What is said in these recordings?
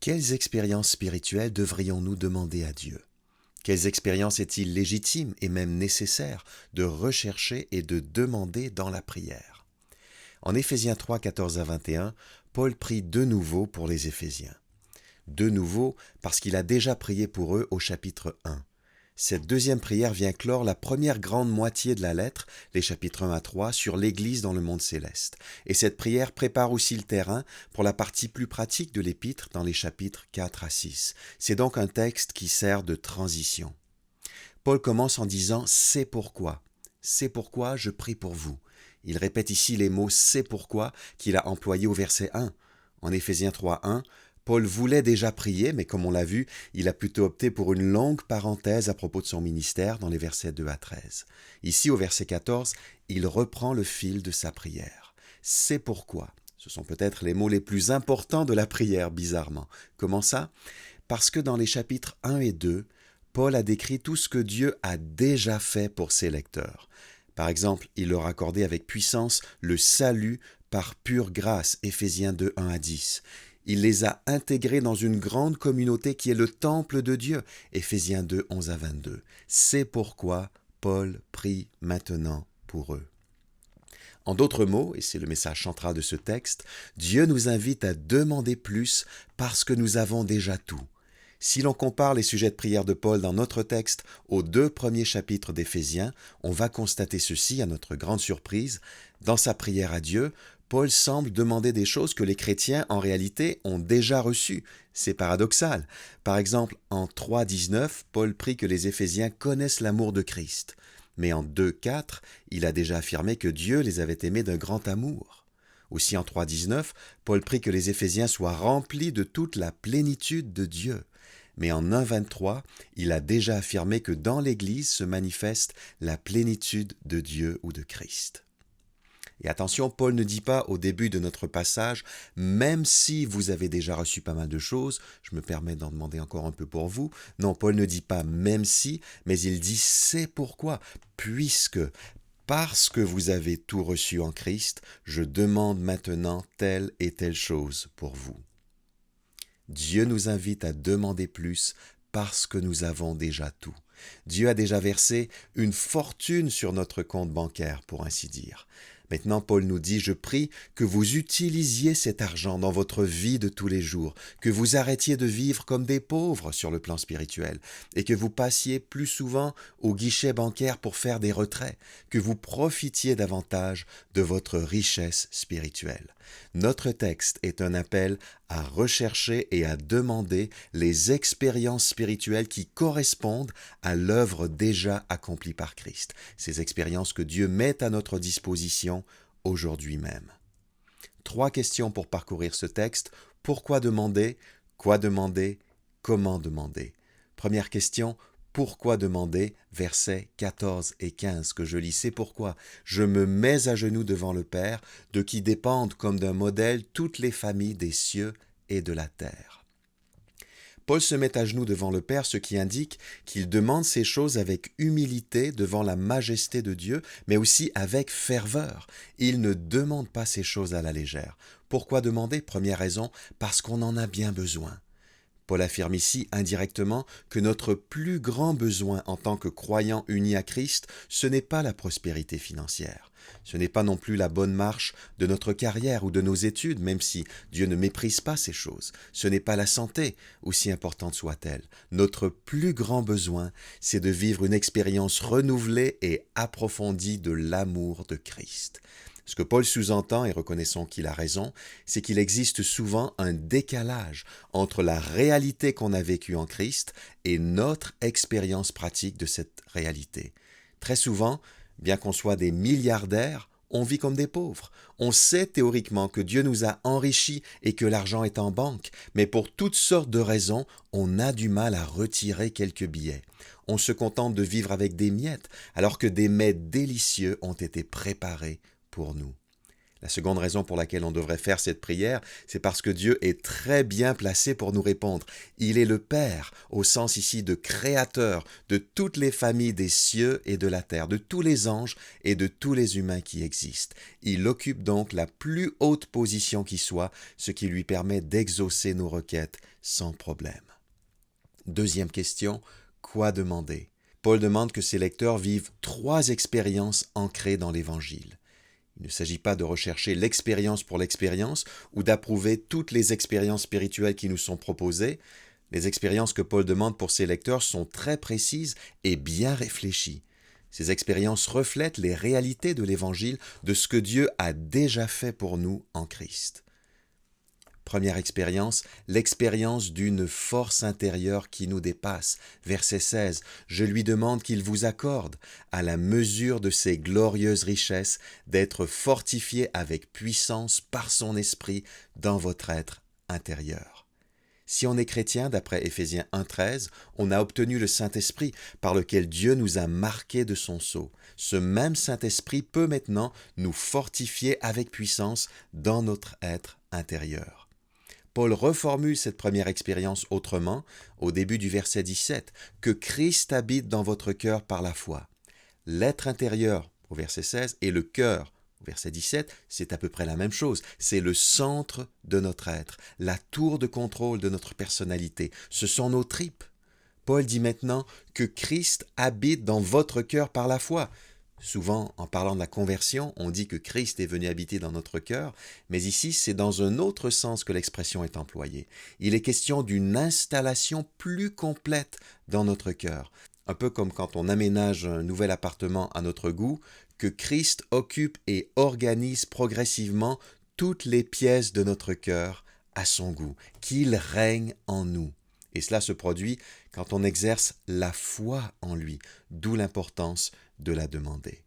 Quelles expériences spirituelles devrions-nous demander à Dieu? Quelles expériences est-il légitime et même nécessaire de rechercher et de demander dans la prière? En Éphésiens 3, 14 à 21, Paul prie de nouveau pour les Éphésiens. De nouveau parce qu'il a déjà prié pour eux au chapitre 1. Cette deuxième prière vient clore la première grande moitié de la lettre, les chapitres 1 à 3, sur l'Église dans le monde céleste. Et cette prière prépare aussi le terrain pour la partie plus pratique de l'épître dans les chapitres 4 à 6. C'est donc un texte qui sert de transition. Paul commence en disant « C'est pourquoi ». C'est pourquoi je prie pour vous. Il répète ici les mots « c'est pourquoi » qu'il a employés au verset 1. En Éphésiens 3, 1, Paul voulait déjà prier, mais comme on l'a vu, il a plutôt opté pour une longue parenthèse à propos de son ministère dans les versets 2 à 13. Ici, au verset 14, il reprend le fil de sa prière. C'est pourquoi. Ce sont peut-être les mots les plus importants de la prière, bizarrement. Comment ça? Parce que dans les chapitres 1 et 2, Paul a décrit tout ce que Dieu a déjà fait pour ses lecteurs. Par exemple, il leur a accordé avec puissance le salut par pure grâce, Éphésiens 2, 1 à 10. Il les a intégrés dans une grande communauté qui est le temple de Dieu, Éphésiens 2, 11 à 22. C'est pourquoi Paul prie maintenant pour eux. En d'autres mots, et c'est le message central de ce texte, Dieu nous invite à demander plus parce que nous avons déjà tout. Si l'on compare les sujets de prière de Paul dans notre texte aux 2 premiers chapitres d'Éphésiens, on va constater ceci à notre grande surprise. Dans sa prière à Dieu, Paul semble demander des choses que les chrétiens, en réalité, ont déjà reçues. C'est paradoxal. Par exemple, en 3,19, Paul prie que les Éphésiens connaissent l'amour de Christ. Mais en 2,4, il a déjà affirmé que Dieu les avait aimés d'un grand amour. Aussi en 3,19, Paul prie que les Éphésiens soient remplis de toute la plénitude de Dieu. Mais en 1,23, il a déjà affirmé que dans l'Église se manifeste la plénitude de Dieu ou de Christ. Et attention, Paul ne dit pas au début de notre passage « même si vous avez déjà reçu pas mal de choses », je me permets d'en demander encore un peu pour vous. Non, Paul ne dit pas « même si », mais il dit « c'est pourquoi », puisque, parce que vous avez tout reçu en Christ, je demande maintenant telle et telle chose pour vous. Dieu nous invite à demander plus parce que nous avons déjà tout. Dieu a déjà versé une fortune sur notre compte bancaire, pour ainsi dire. Maintenant, Paul nous dit, je prie que vous utilisiez cet argent dans votre vie de tous les jours, que vous arrêtiez de vivre comme des pauvres sur le plan spirituel, et que vous passiez plus souvent au guichet bancaire pour faire des retraits, que vous profitiez davantage de votre richesse spirituelle. Notre texte est un appel à rechercher et à demander les expériences spirituelles qui correspondent à l'œuvre déjà accomplie par Christ. Ces expériences que Dieu met à notre disposition aujourd'hui même. 3 questions pour parcourir ce texte. Pourquoi demander? Quoi demander? Comment demander? Première question, pourquoi demander? Versets 14 et 15 que je lis. C'est pourquoi je me mets à genoux devant le Père, de qui dépendent comme d'un modèle toutes les familles des cieux et de la terre. Paul se met à genoux devant le Père, ce qui indique qu'il demande ces choses avec humilité devant la majesté de Dieu, mais aussi avec ferveur. Il ne demande pas ces choses à la légère. Pourquoi demander? Première raison, parce qu'on en a bien besoin. Paul affirme ici indirectement que notre plus grand besoin en tant que croyants unis à Christ, ce n'est pas la prospérité financière. Ce n'est pas non plus la bonne marche de notre carrière ou de nos études, même si Dieu ne méprise pas ces choses. Ce n'est pas la santé, aussi importante soit-elle. Notre plus grand besoin, c'est de vivre une expérience renouvelée et approfondie de l'amour de Christ. Ce que Paul sous-entend, et reconnaissons qu'il a raison, c'est qu'il existe souvent un décalage entre la réalité qu'on a vécue en Christ et notre expérience pratique de cette réalité. Très souvent, bien qu'on soit des milliardaires, on vit comme des pauvres. On sait théoriquement que Dieu nous a enrichis et que l'argent est en banque, mais pour toutes sortes de raisons, on a du mal à retirer quelques billets. On se contente de vivre avec des miettes, alors que des mets délicieux ont été préparés pour nous. La seconde raison pour laquelle on devrait faire cette prière, c'est parce que Dieu est très bien placé pour nous répondre. Il est le Père, au sens ici de créateur de toutes les familles des cieux et de la terre, de tous les anges et de tous les humains qui existent. Il occupe donc la plus haute position qui soit, ce qui lui permet d'exaucer nos requêtes sans problème. Deuxième question, quoi demander? Paul demande que ses lecteurs vivent 3 expériences ancrées dans l'Évangile. Il ne s'agit pas de rechercher l'expérience pour l'expérience ou d'approuver toutes les expériences spirituelles qui nous sont proposées. Les expériences que Paul demande pour ses lecteurs sont très précises et bien réfléchies. Ces expériences reflètent les réalités de l'Évangile, de ce que Dieu a déjà fait pour nous en Christ. Première expérience, l'expérience d'une force intérieure qui nous dépasse. Verset 16, « Je lui demande qu'il vous accorde, à la mesure de ses glorieuses richesses, d'être fortifié avec puissance par son esprit dans votre être intérieur. » Si on est chrétien, d'après Éphésiens 1,13, on a obtenu le Saint-Esprit par lequel Dieu nous a marqués de son sceau. Ce même Saint-Esprit peut maintenant nous fortifier avec puissance dans notre être intérieur. Paul reformule cette première expérience autrement, au début du verset 17, « Que Christ habite dans votre cœur par la foi. » L'être intérieur, au verset 16, et le cœur, au verset 17, c'est à peu près la même chose. C'est le centre de notre être, la tour de contrôle de notre personnalité. Ce sont nos tripes. Paul dit maintenant que Christ habite dans votre cœur par la foi. Souvent, en parlant de la conversion, on dit que Christ est venu habiter dans notre cœur, mais ici, c'est dans un autre sens que l'expression est employée. Il est question d'une installation plus complète dans notre cœur. Un peu comme quand on aménage un nouvel appartement à notre goût, que Christ occupe et organise progressivement toutes les pièces de notre cœur à son goût, qu'il règne en nous. Et cela se produit quand on exerce la foi en lui, d'où l'importance de la demander.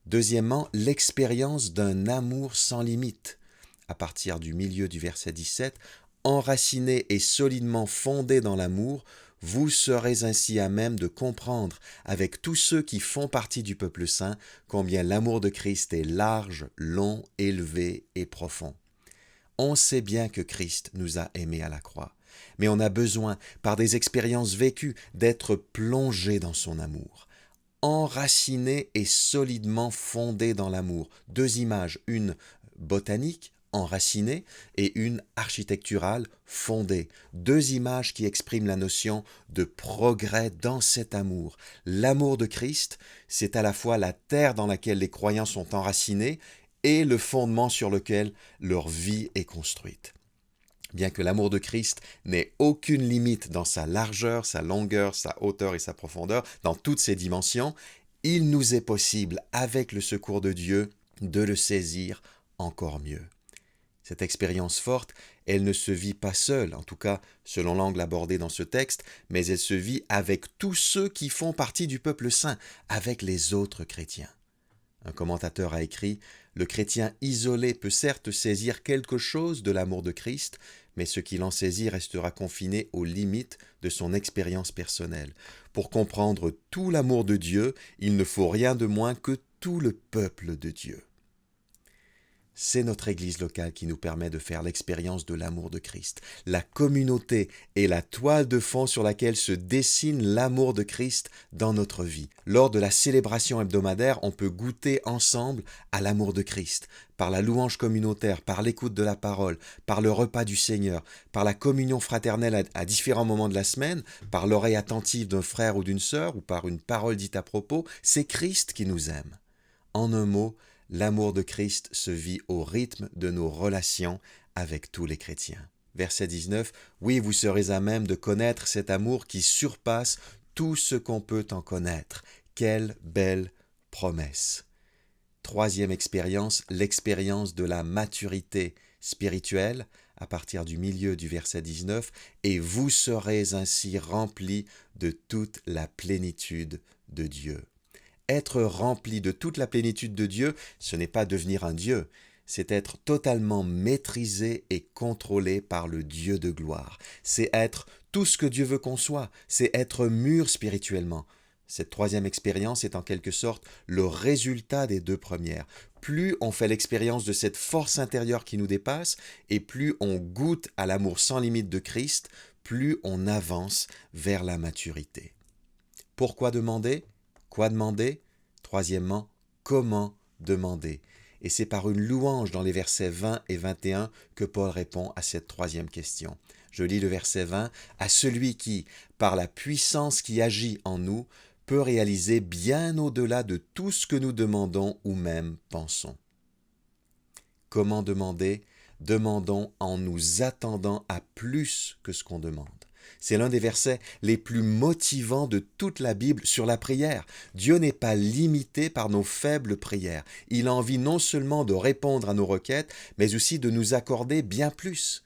Deuxièmement, l'expérience d'un amour sans limite. À partir du milieu du verset 17, « Enraciné et solidement fondé dans l'amour, vous serez ainsi à même de comprendre, avec tous ceux qui font partie du peuple saint, combien l'amour de Christ est large, long, élevé et profond. » On sait bien que Christ nous a aimés à la croix, mais on a besoin, par des expériences vécues, d'être plongé dans son amour. Enraciné et solidement fondé dans l'amour. 2 images, une botanique, enracinée, et une architecturale, fondée. 2 images qui expriment la notion de progrès dans cet amour. L'amour de Christ, c'est à la fois la terre dans laquelle les croyants sont enracinés et le fondement sur lequel leur vie est construite. Bien que l'amour de Christ n'ait aucune limite dans sa largeur, sa longueur, sa hauteur et sa profondeur, dans toutes ses dimensions, il nous est possible, avec le secours de Dieu, de le saisir encore mieux. Cette expérience forte, elle ne se vit pas seule, en tout cas selon l'angle abordé dans ce texte, mais elle se vit avec tous ceux qui font partie du peuple saint, avec les autres chrétiens. Un commentateur a écrit « Le chrétien isolé peut certes saisir quelque chose de l'amour de Christ, mais ce qu'il en saisit restera confiné aux limites de son expérience personnelle. Pour comprendre tout l'amour de Dieu, il ne faut rien de moins que tout le peuple de Dieu. » C'est notre Église locale qui nous permet de faire l'expérience de l'amour de Christ. La communauté est la toile de fond sur laquelle se dessine l'amour de Christ dans notre vie. Lors de la célébration hebdomadaire, on peut goûter ensemble à l'amour de Christ, par la louange communautaire, par l'écoute de la parole, par le repas du Seigneur, par la communion fraternelle à différents moments de la semaine, par l'oreille attentive d'un frère ou d'une sœur, ou par une parole dite à propos. C'est Christ qui nous aime. En un mot, l'amour de Christ se vit au rythme de nos relations avec tous les chrétiens. Verset 19, « Oui, vous serez à même de connaître cet amour qui surpasse tout ce qu'on peut en connaître. » Quelle belle promesse! Troisième expérience, l'expérience de la maturité spirituelle, à partir du milieu du verset 19, « Et vous serez ainsi remplis de toute la plénitude de Dieu. » Être rempli de toute la plénitude de Dieu, ce n'est pas devenir un Dieu, c'est être totalement maîtrisé et contrôlé par le Dieu de gloire. C'est être tout ce que Dieu veut qu'on soit, c'est être mûr spirituellement. Cette troisième expérience est en quelque sorte le résultat des 2 premières. plus on fait l'expérience de cette force intérieure qui nous dépasse, et plus on goûte à l'amour sans limite de Christ, plus on avance vers la maturité. Pourquoi demander? Quoi demander? Troisièmement, comment demander? Et c'est par une louange dans les versets 20 et 21 que Paul répond à cette troisième question. Je lis le verset 20. « À celui qui, par la puissance qui agit en nous, peut réaliser bien au-delà de tout ce que nous demandons ou même pensons. » Comment demander? Demandons en nous attendant à plus que ce qu'on demande. C'est l'un des versets les plus motivants de toute la Bible sur la prière. Dieu n'est pas limité par nos faibles prières. Il a envie non seulement de répondre à nos requêtes, mais aussi de nous accorder bien plus.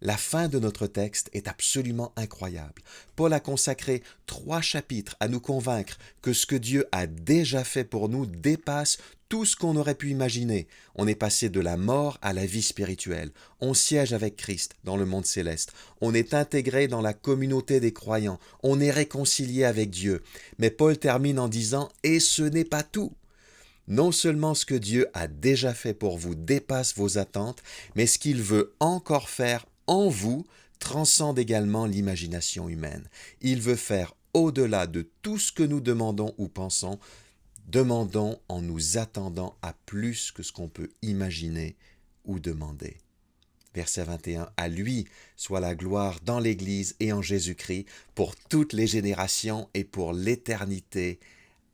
La fin de notre texte est absolument incroyable. Paul a consacré 3 chapitres à nous convaincre que ce que Dieu a déjà fait pour nous dépasse tout ce qu'on aurait pu imaginer. On est passé de la mort à la vie spirituelle. On siège avec Christ dans le monde céleste. On est intégré dans la communauté des croyants. On est réconcilié avec Dieu. Mais Paul termine en disant « Et ce n'est pas tout ». Non seulement ce que Dieu a déjà fait pour vous dépasse vos attentes, mais ce qu'il veut encore faire en vous transcende également l'imagination humaine. Il veut faire au-delà de tout ce que nous demandons ou pensons. Demandons en nous attendant à plus que ce qu'on peut imaginer ou demander. Verset 21. « À lui soit la gloire dans l'Église et en Jésus-Christ pour toutes les générations et pour l'éternité.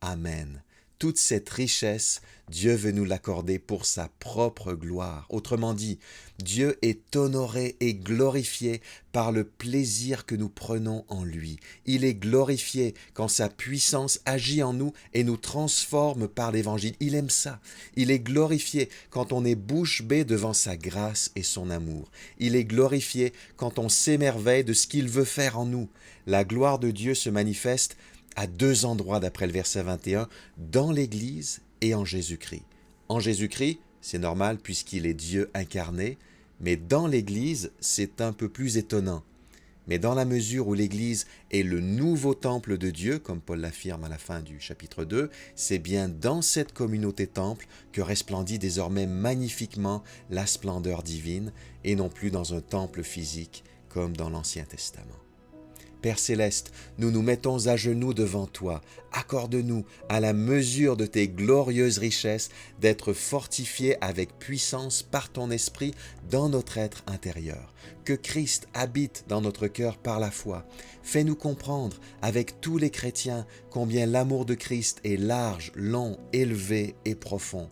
Amen. » Toute cette richesse, Dieu veut nous l'accorder pour sa propre gloire. Autrement dit, Dieu est honoré et glorifié par le plaisir que nous prenons en lui. Il est glorifié quand sa puissance agit en nous et nous transforme par l'Évangile. Il aime ça. Il est glorifié quand on est bouche bée devant sa grâce et son amour. Il est glorifié quand on s'émerveille de ce qu'il veut faire en nous. La gloire de Dieu se manifeste à 2 endroits d'après le verset 21, dans l'Église et en Jésus-Christ. En Jésus-Christ, c'est normal puisqu'il est Dieu incarné, mais dans l'Église, c'est un peu plus étonnant. Mais dans la mesure où l'Église est le nouveau temple de Dieu, comme Paul l'affirme à la fin du chapitre 2, c'est bien dans cette communauté temple que resplendit désormais magnifiquement la splendeur divine, et non plus dans un temple physique comme dans l'Ancien Testament. Père céleste, nous nous mettons à genoux devant toi. Accorde-nous, à la mesure de tes glorieuses richesses, d'être fortifiés avec puissance par ton esprit dans notre être intérieur. Que Christ habite dans notre cœur par la foi. Fais-nous comprendre, avec tous les chrétiens, combien l'amour de Christ est large, long, élevé et profond.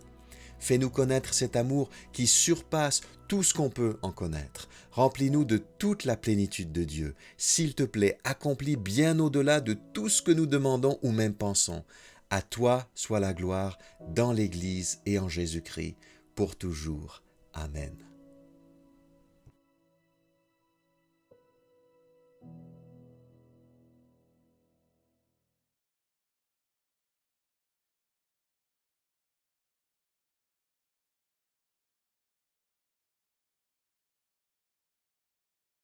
Fais-nous connaître cet amour qui surpasse tout ce qu'on peut en connaître. Remplis-nous de toute la plénitude de Dieu. S'il te plaît, accomplis bien au-delà de tout ce que nous demandons ou même pensons. À toi soit la gloire dans l'Église et en Jésus-Christ, pour toujours. Amen.